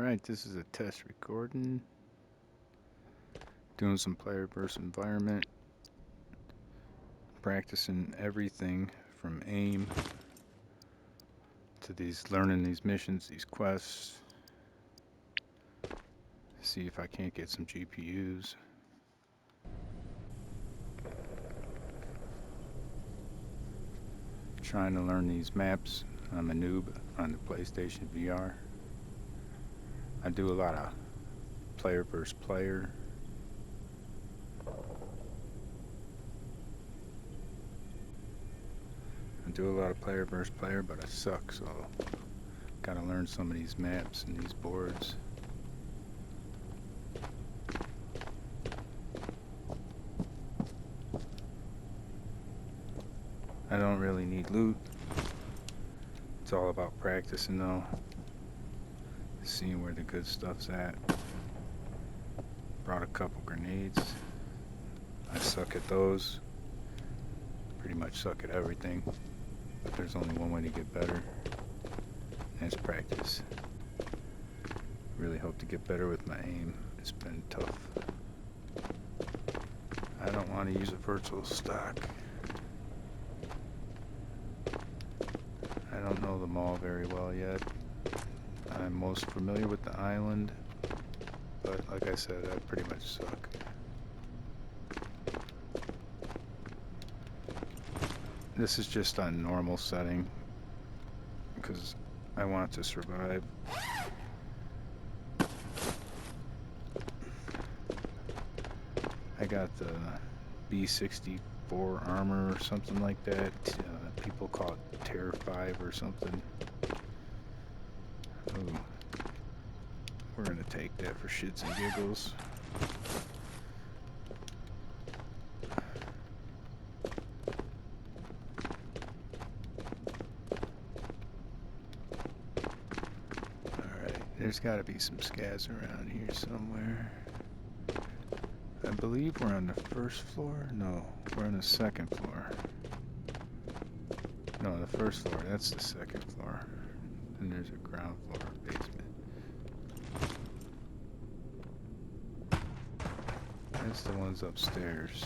Alright, this is a test recording. Doing some player versus environment. Practicing everything from aim to learning these missions, these quests. See if I can't get some GPUs. Trying to learn these maps. I'm a noob on the PlayStation VR. I do a lot of player versus player. I do a lot of player versus player, but I suck, so gotta learn some of these maps and these boards. I don't really need loot. It's all about practicing though. Seeing where the good stuff's at. Brought a couple grenades. I suck at those. Pretty much suck at everything. But there's only one way to get better. And it's practice. Really hope to get better with my aim. It's been tough. I don't want to use a virtual stock. I don't know them all very well yet. I'm most familiar with the island, but like I said, I pretty much suck. This is just on normal setting because I want to survive. I got the B-64 armor or something like that. People call it Terror 5 or something. Ooh. We're gonna take that for shits and giggles. Alright, there's gotta be some scavs around here somewhere. I believe we're on the first floor? No, we're on the second floor. No, the first floor, that's the second floor. And there's a ground floor basement. That's the ones upstairs.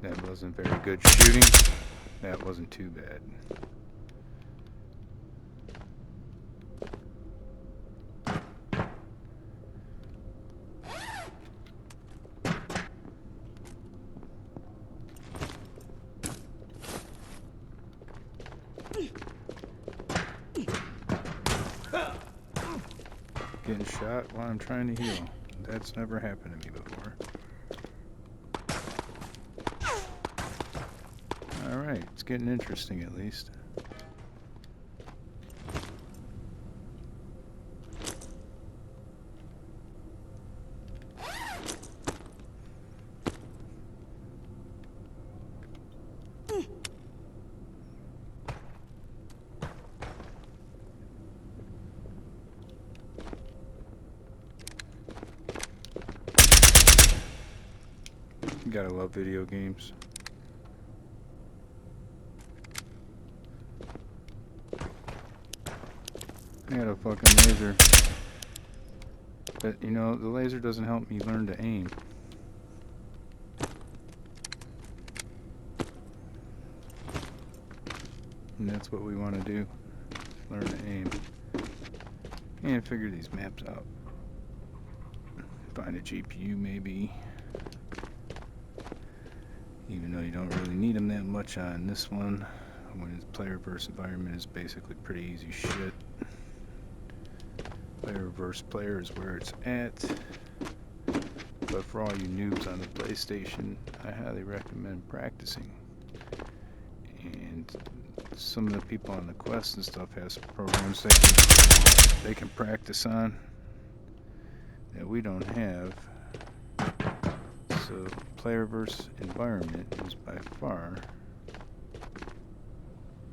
That wasn't very good shooting. That wasn't too bad. Getting shot while I'm trying to heal. That's never happened to me before. Alright, it's getting interesting at least. You gotta love video games. I got a fucking laser. But, you know, the laser doesn't help me learn to aim. And that's what we want to do. Learn to aim. And figure these maps out. Find a GPU maybe. Even though you don't really need them that much on this one. When it's player versus environment is basically pretty easy shit. Player versus player is where it's at. But for all you noobs on the PlayStation, I highly recommend practicing. And some of the people on the quest and stuff has programs they can practice on. that we don't have. So player versus environment is by far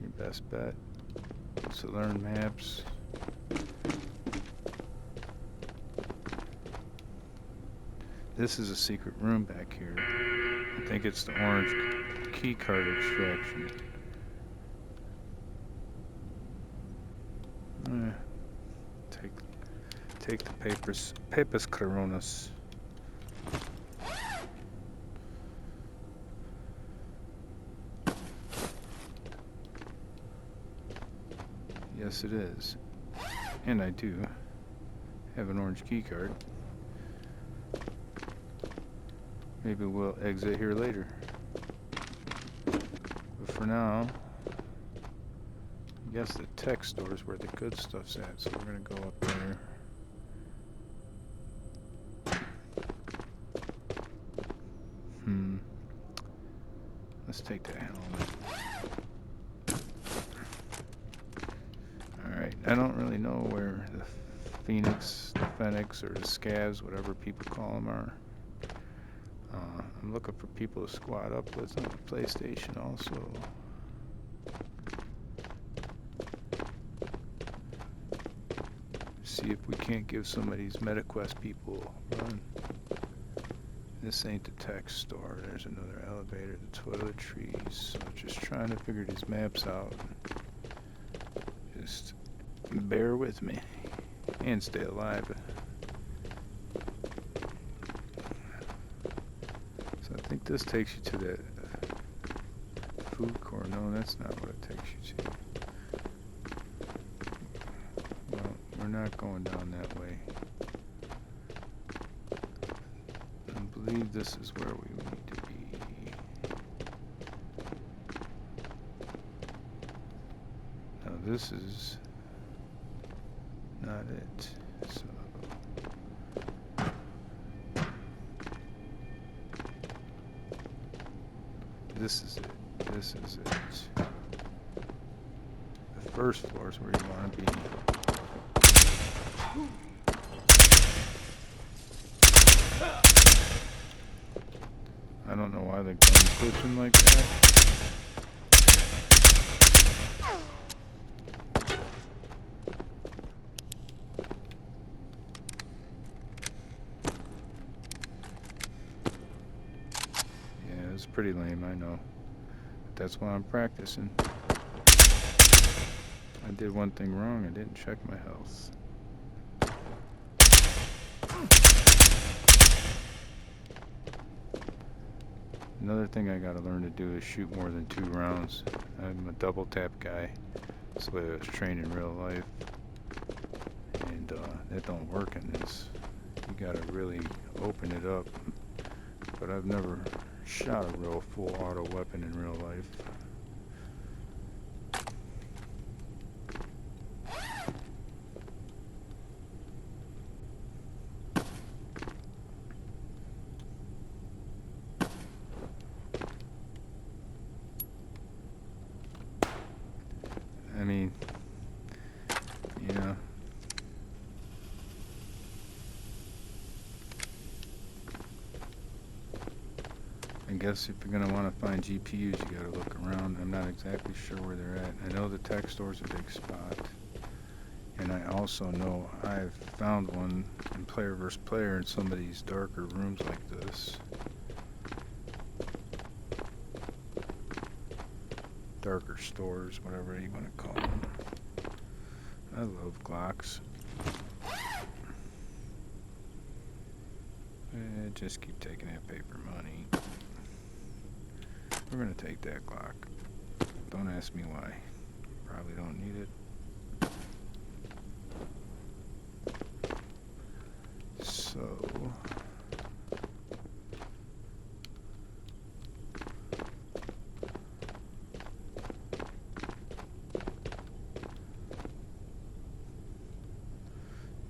your best bet. So learn maps. This is a secret room back here. I think it's the orange key card extraction. Take the papers coronas. Yes, it is. And I do have an orange key card. Maybe we'll exit here later. But for now, I guess the tech store is where the good stuff's at, so we're gonna go up there. Let's take that helmet. Alright, I don't really know where the Phoenix, the Phoenix, or the Scavs, whatever people call them, are. I'm looking for people to squad up with on the PlayStation also. See if we can't give some of these MetaQuest people a run. This ain't the tech store. There's another elevator, the toiletries. So just trying to figure these maps out. Just bear with me and stay alive. So I think this takes you to the food court. No, that's not what it takes you to. Well, we're not going down that way. I believe this is where we need to be. Now this is not it. So this is it. This is it. The first floor is where you want to be. I don't know why the gun's glitching like that. Yeah, it's pretty lame, I know. But that's why I'm practicing. I did one thing wrong, I didn't check my health. Another thing I gotta learn to do is shoot more than 2 rounds. I'm a double tap guy. That's the way I was trained in real life. And that don't work in this. You gotta really open it up. But I've never shot a real full auto weapon in real life. I mean, you know, I guess if you're going to want to find GPUs, you got to look around. I'm not exactly sure where they're at. I know the tech store's a big spot. And I also know I've found one in player versus player in some of these darker rooms like this. Darker stores, whatever you want to call them. I love Glocks. Just keep taking that paper money. We're gonna take that Glock. Don't ask me why. Probably don't need it. So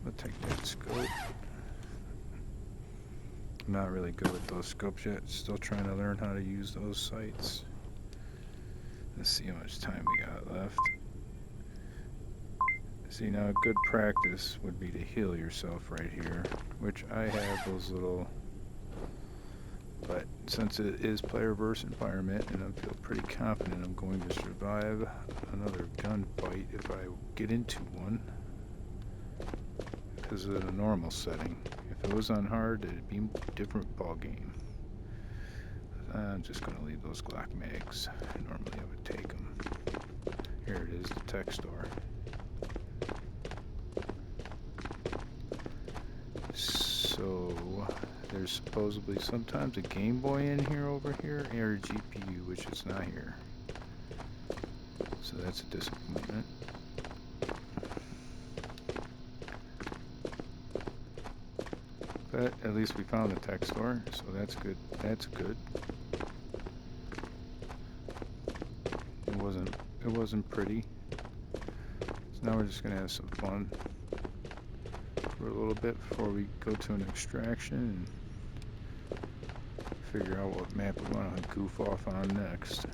we'll take that scope. I'm not really good with those scopes yet. Still trying to learn how to use those sights. Let's see how much time we got left. See, now a good practice would be to heal yourself right here, which I have those little, but since it is player versus environment and I feel pretty confident I'm going to survive another gunfight if I get into one, because of the normal setting. If it was on hard, it'd be a different ball game. I'm just going to leave those Glock mags. Normally I would take them. Here it is, the tech store. So there's supposedly sometimes a Game Boy in here over here, or a GPU, which is not here. So that's a disappointment. But at least we found the tech store, so that's good. That's good. It wasn't pretty. So now we're just gonna have some fun for a little bit before we go to an extraction and figure out what map we want to goof off on next.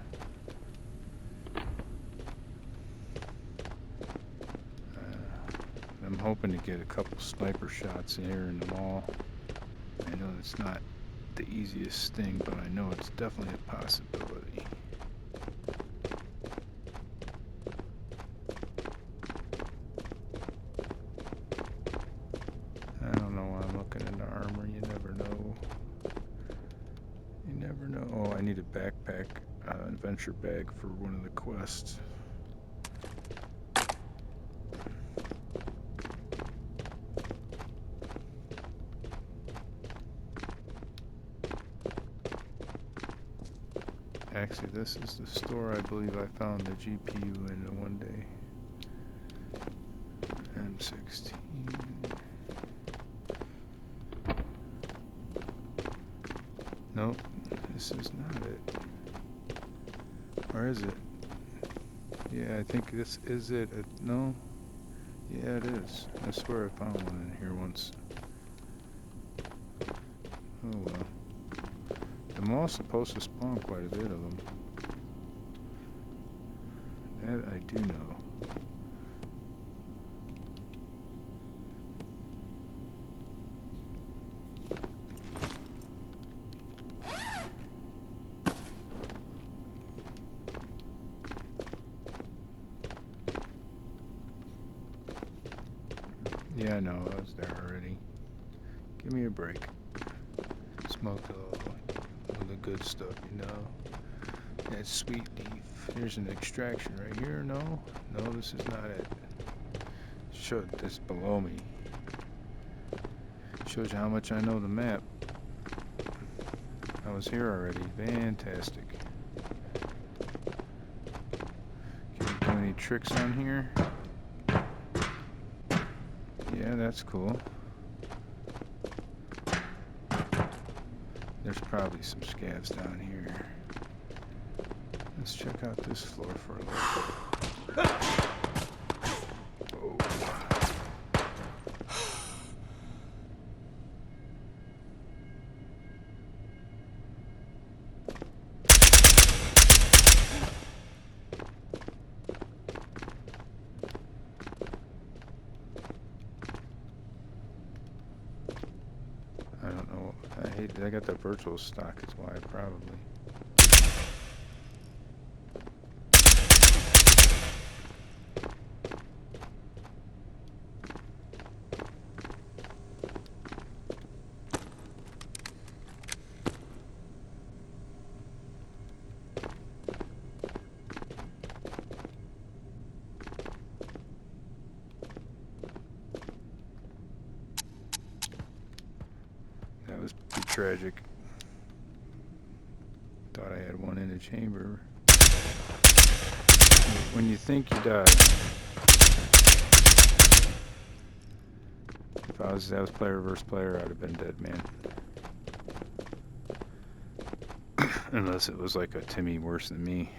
I'm hoping to get a couple sniper shots here in the mall. I know it's not the easiest thing, but I know it's definitely a possibility. I don't know why I'm looking into armor. You never know. You never know. Oh, I need a backpack, adventure bag for one of the quests. Actually, this is the store I believe I found the GPU in one day. M16. Nope, this is not it. Or is it? Yeah, I think this is it. No? Yeah, it is. I swear I found one in here once. Oh well. The mall's supposed to spawn quite a bit of them. That I do know. Yeah, I know, I was there already. Give me a break. Smoked all the good stuff, you know. That sweet leaf. There's an extraction right here. No, this is not it. Show this below me. Shows you how much I know the map. I was here already. Fantastic. Can we do any tricks on here? Yeah, that's cool. There's probably some scavs down here. Let's check out this floor for a little bit. Oh. I don't know. I got that virtual stock, is why probably. That was pretty tragic. Thought I had one in the chamber. When you think you die. If that was player versus player, I'd have been dead, man. Unless it was like a Timmy worse than me.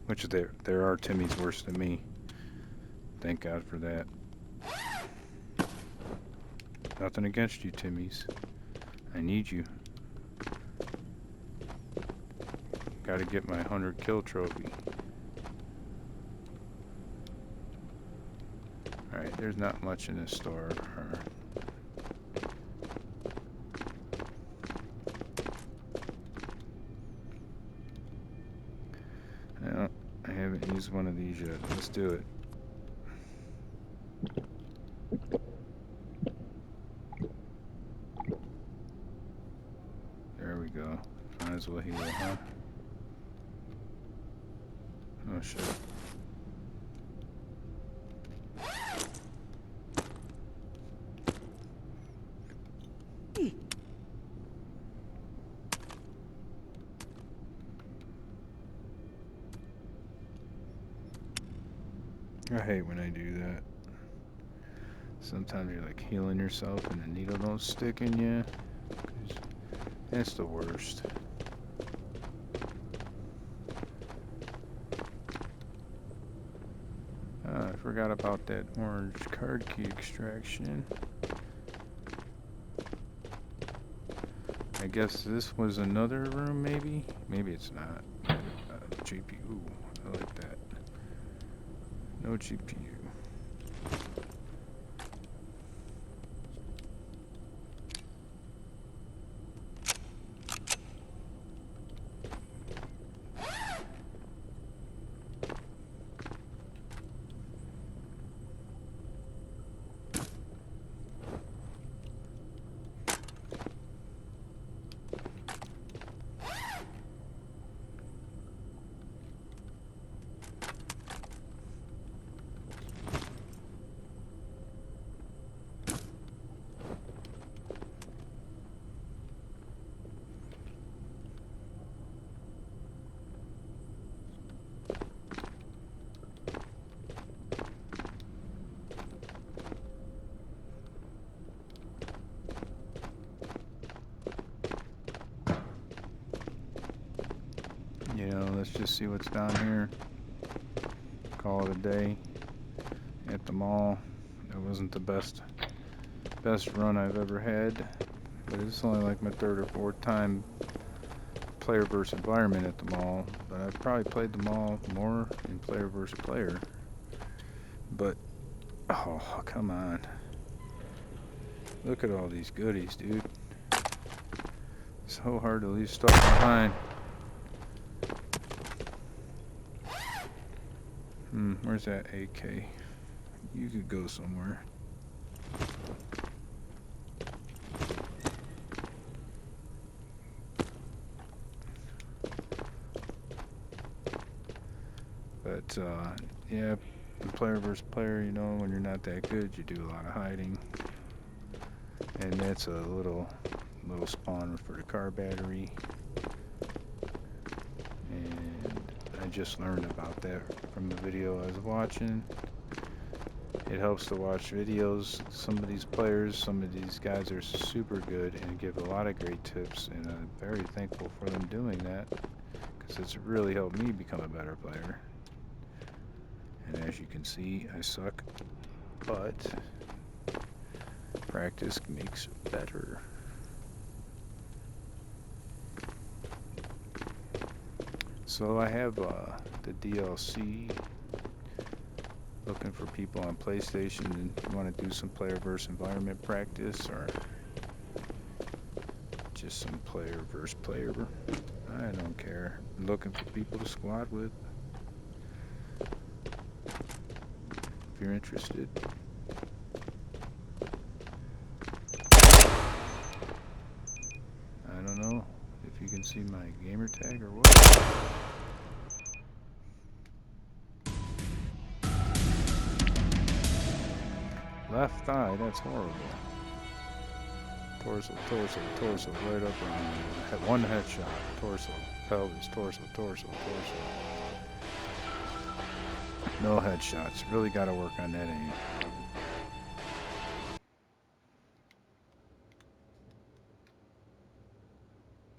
Which there are Timmys worse than me. Thank God for that. Nothing against you, Timmys. I need you. Gotta get my 100 kill trophy. there's not much in this store. No, I haven't used one of these yet. Let's do it. There we go. Might as well heal, huh? Oh shit. I hate when I do that. Sometimes you're like healing yourself and the needle don't stick in you. That's the worst. I forgot about that orange card key extraction. I guess this was another room, maybe? Maybe it's not. GPU. I like that. No GPU. You know, let's just see what's down here. Call it a day at the mall. It wasn't the best run I've ever had, but it's only like my third or fourth time player versus environment at the mall. But I've probably played the mall more in player versus player. But oh, come on! Look at all these goodies, dude. So hard to leave stuff behind. Where's that AK? You could go somewhere. But, yeah, player versus player, you know, when you're not that good, you do a lot of hiding. And that's a little spawner for the car battery. I just learned about that from the video I was watching. It helps to watch videos. Some of these players, some of these guys are super good and give a lot of great tips, and I'm very thankful for them doing that because it's really helped me become a better player. And as you can see, I suck, but practice makes better. So I have the DLC, looking for people on PlayStation and want to do some player versus environment practice, or just some player versus player. I don't care. I'm looking for people to squad with. If you're interested. I don't know if you can see my gamer tag or what. Left thigh, that's horrible. Torso, right up around. One headshot. Torso, pelvis, torso. No headshots. Really gotta work on that aim.